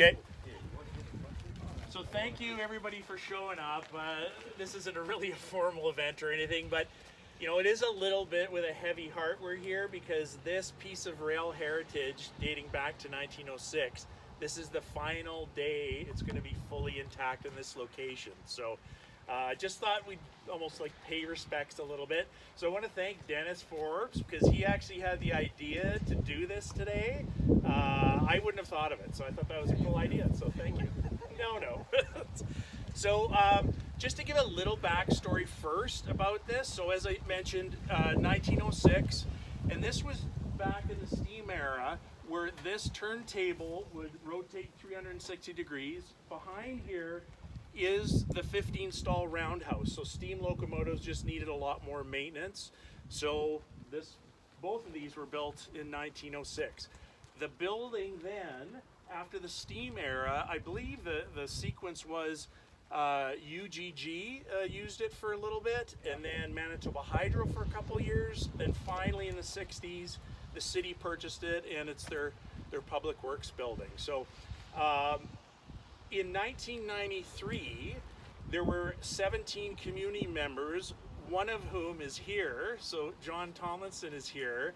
Okay. So thank you everybody for showing up. This isn't really a formal event or anything, but you know, it is a little bit with a heavy heart we're here because this piece of rail heritage dating back to 1906, this is the final day it's going to be fully intact in this location. So I just thought we'd almost like pay respects a little bit. So I want to thank Dennis Forbes because he actually had the idea to do this today. I wouldn't have thought of it, so I thought that was a cool idea, so thank you. No. So just to give a little backstory first about this, so as I mentioned, 1906, and this was back in the steam era where this turntable would rotate 360 degrees. Behind here is the 15-stall roundhouse, so steam locomotives just needed a lot more maintenance. So both of these were built in 1906. The building then, after the steam era, I believe the sequence was UGG used it for a little bit, and then Manitoba Hydro for a couple years. Then finally in the 60s, the city purchased it, and it's their public works building. So in 1993, there were 17 community members, one of whom is here. So John Tomlinson is here.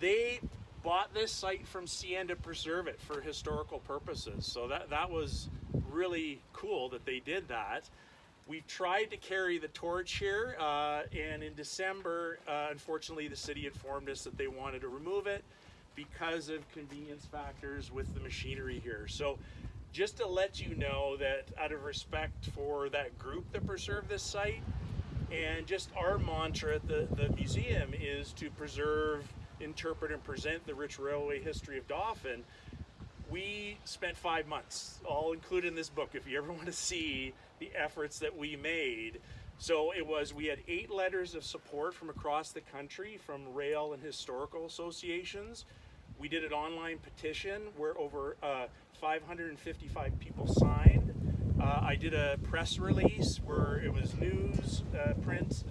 They bought this site from CN to preserve it for historical purposes. So that was really cool that they did that. We tried to carry the torch here, and in December, unfortunately, the city informed us that they wanted to remove it because of convenience factors with the machinery here. So just to let you know that out of respect for that group that preserved this site, and just our mantra at the museum is to preserve, interpret, and present the rich railway history of Dauphin. We spent 5 months, all included in this book, if you ever want to see the efforts that we made. So we had 8 letters of support from across the country from rail and historical associations. We did an online petition where over 555 people signed. I did a press release where it was news, print,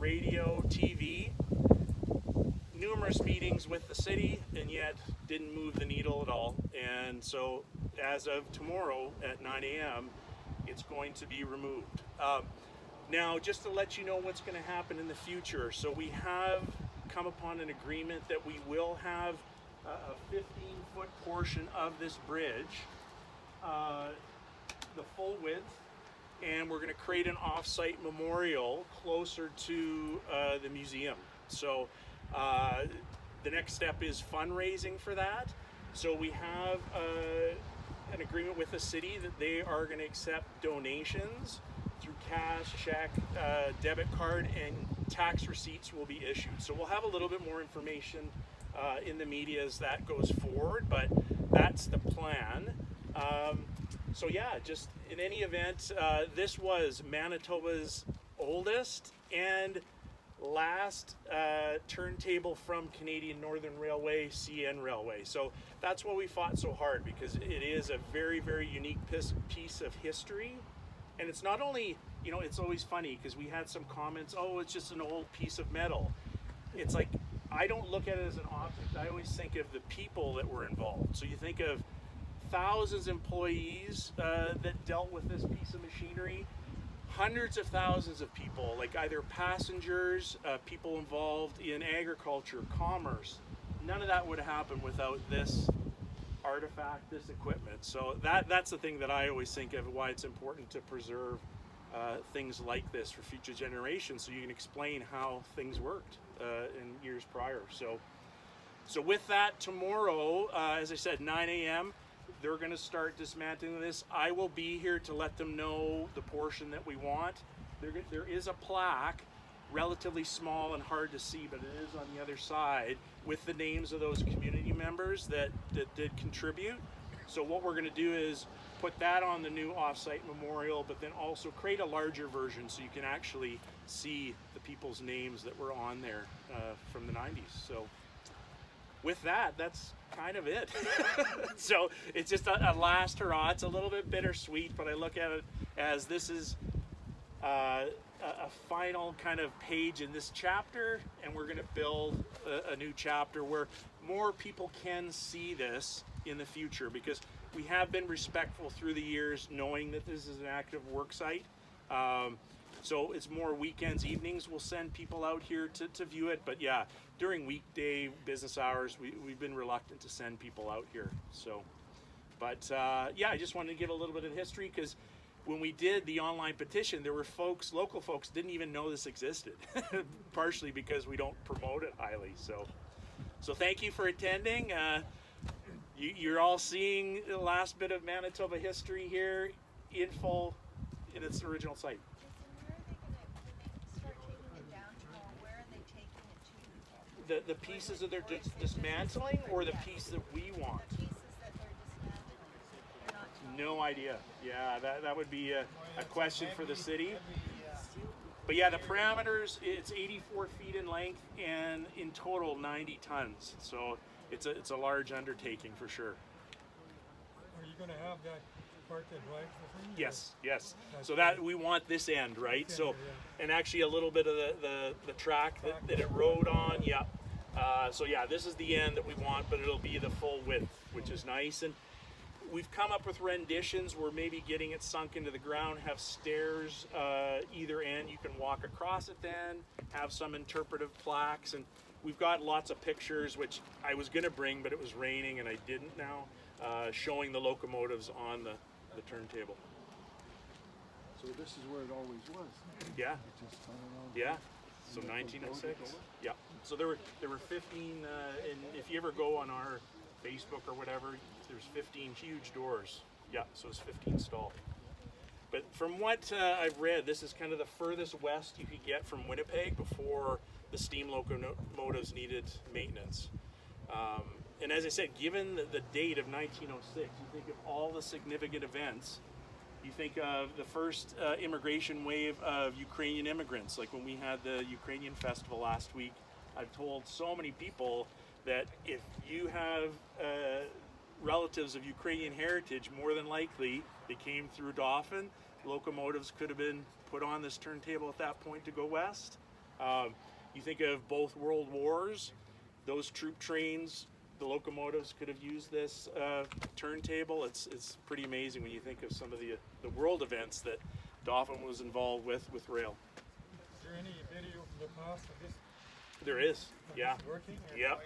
radio, TV, numerous meetings with the city, and yet didn't move the needle at all. And so as of tomorrow at 9 a.m., it's going to be removed. Now, just to let you know what's going to happen in the future, so we have come upon an agreement that we will have a 15-foot portion of this bridge, the full width, and we're going to create an off-site memorial closer to the museum. So the next step is fundraising for that. So we have an agreement with the city that they are going to accept donations through cash, check, debit card, and tax receipts will be issued. So we'll have a little bit more information in the media as that goes forward, but that's the plan. So yeah, just in any event, this was Manitoba's oldest and last turntable from Canadian Northern Railway, CN Railway. So that's why we fought so hard, because it is a very, very unique piece of history. And it's not only, you know, it's always funny because we had some comments, oh, it's just an old piece of metal. It's like, I don't look at it as an object. I always think of the people that were involved. So you think of thousands of employees that dealt with this piece of machinery, hundreds of thousands of people, like either passengers, people involved in agriculture, commerce. None of that would happen without this artifact, this equipment. So that's the thing that I always think of, why it's important to preserve things like this for future generations, so you can explain how things worked in years prior. So with that, tomorrow, as I said, 9 a.m., they're going to start dismantling this. I will be here to let them know the portion that we want. There is a plaque, relatively small and hard to see, but it is on the other side, with the names of those community members that did contribute. So what we're going to do is put that on the new offsite memorial, but then also create a larger version so you can actually see the people's names that were on there from the 90s. So with that, that's kind of it. So it's just a last hurrah. It's a little bit bittersweet, but I look at it as this is a final kind of page in this chapter, and we're going to build a new chapter where more people can see this in the future, because we have been respectful through the years, knowing that this is an active work site. So it's more weekends, evenings, we'll send people out here to view it. But yeah, during weekday business hours, we've been reluctant to send people out here. So, but yeah, I just wanted to give a little bit of history, because when we did the online petition, there were folks, local folks, didn't even know this existed, partially because we don't promote it highly. So thank you for attending. You're all seeing the last bit of Manitoba history here in full in its original site. The pieces that they're dismantling, or the piece that we want? No idea. Yeah, that would be a question for the city. But yeah, the parameters, it's 84 feet in length and in total 90 tons. So it's a large undertaking for sure. Are you going to have that part that drives the thing? Yes, yes. So that we want this end, right? So, and actually a little bit of the track that it rode on. Yeah. So yeah, this is the end that we want, but it'll be the full width, which is nice. And we've come up with renditions where maybe getting it sunk into the ground, have stairs either end. You can walk across it then, have some interpretive plaques. And we've got lots of pictures, which I was going to bring, but it was raining and I didn't now, showing the locomotives on the turntable. So this is where it always was. Yeah. It just went around. Yeah. So 1906. Yeah. So there were 15, and if you ever go on our Facebook or whatever, there's 15 huge doors. Yeah, so it's 15 stall. But from what I've read, this is kind of the furthest west you could get from Winnipeg before the steam locomotives needed maintenance. And as I said, given the date of 1906, you think of all the significant events. You think of the first immigration wave of Ukrainian immigrants, like when we had the Ukrainian festival last week. I've told so many people that if you have relatives of Ukrainian heritage, more than likely they came through Dauphin. Locomotives could have been put on this turntable at that point to go west. You think of both world wars, those troop trains, the locomotives could have used this turntable. It's pretty amazing when you think of some of the world events that Dauphin was involved with rail. Is there any video from the past of this? There is, yeah. Working? Yeah.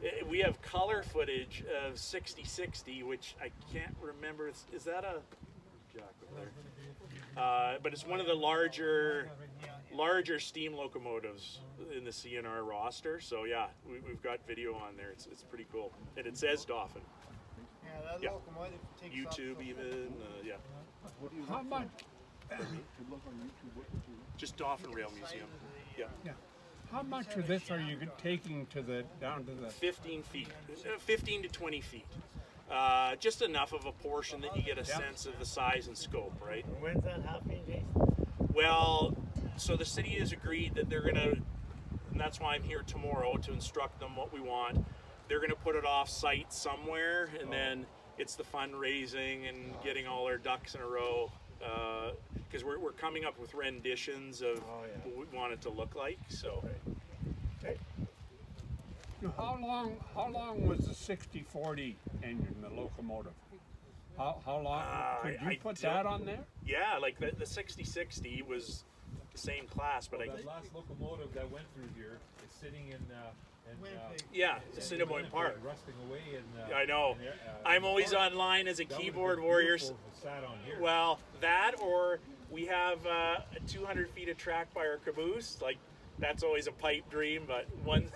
There is, eh? We have color footage of 6060, which I can't remember. Is that a jack over there? But it's one of the larger steam locomotives in the CNR roster. So yeah, we've got video on there. It's pretty cool, and it says Dauphin. Yeah, that locomotive takes YouTube even, yeah. How much? To look on YouTube, Just Dauphin Rail Museum. Yeah. Yeah. How much of this are you taking down to the 15 feet, 15 to 20 feet. Just enough of a portion that you get a sense of the size and scope, right? When's that happening, Jason? Well, so the city has agreed that they're gonna, and that's why I'm here tomorrow to instruct them what we want. They're gonna put it off site somewhere, and then it's the fundraising and getting all our ducks in a row. Because we're coming up with renditions of what we want it to look like. So, How long was the 6040 engine, the locomotive? How long? Could you put that on there? Yeah, like the 6060 was the same class, but that last locomotive that went through here is sitting in yeah, Assiniboine Park. Rusting away in I know. I'm always online as a keyboard warrior. Sat on here. Well, that or we have 200 feet of track by our caboose. Like that's always a pipe dream, but one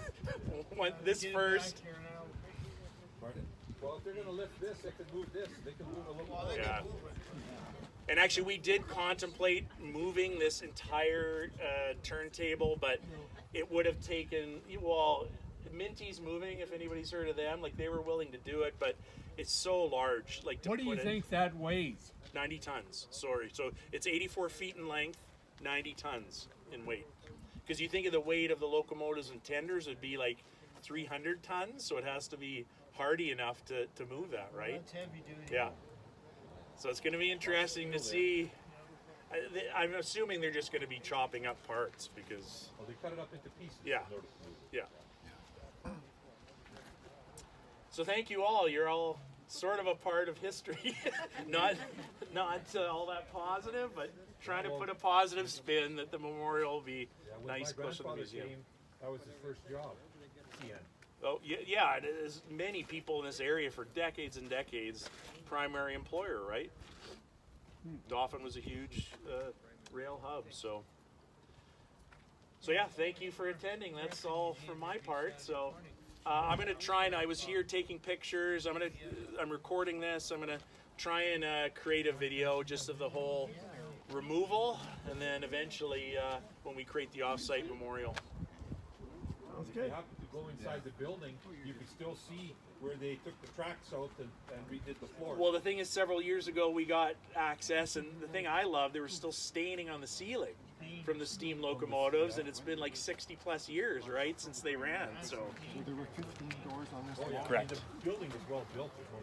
this first. Pardon? Well, if they're going to lift this, they can move this. They can move a little more. Yeah. And actually, we did contemplate moving this entire turntable, but it would have taken, well, Minty's moving, if anybody's heard of them, like they were willing to do it, but it's so large. Like to What do you think that weighs? 90 tons, sorry. So it's 84 feet in length, 90 tons in weight. Because you think of the weight of the locomotives and tenders, it'd be like 300 tons, so it has to be hardy enough to move that, right? That's heavy duty. Yeah. So it's going to be interesting to see. I'm assuming they're just going to be chopping up parts because. Well, they cut it up into pieces. Yeah. In order to move. Yeah. So thank you all. You're all sort of a part of history. not all that positive, but trying to put a positive spin that the memorial will be Yeah, when nice my close to the grandfather museum. came, that was his first job. CN. Oh yeah, it is. Many people in this area for decades and decades, primary employer, right? Dauphin was a huge rail hub, so yeah. Thank you for attending. That's all for my part. So I'm gonna try and I was here taking pictures. I'm recording this. I'm gonna try and create a video just of the whole removal, and then eventually when we create the off-site memorial. Sounds If you good. happen to go inside the building, you can still see where they took the tracks out and redid the floor. Well, the thing is, several years ago we got access, and the thing I love, there was still staining on the ceiling from the steam locomotives, and it's been like 60 plus years, right, since they ran. So So there were 15 doors on this Oh, yeah. wall. Correct. I mean, the building was well built. There's no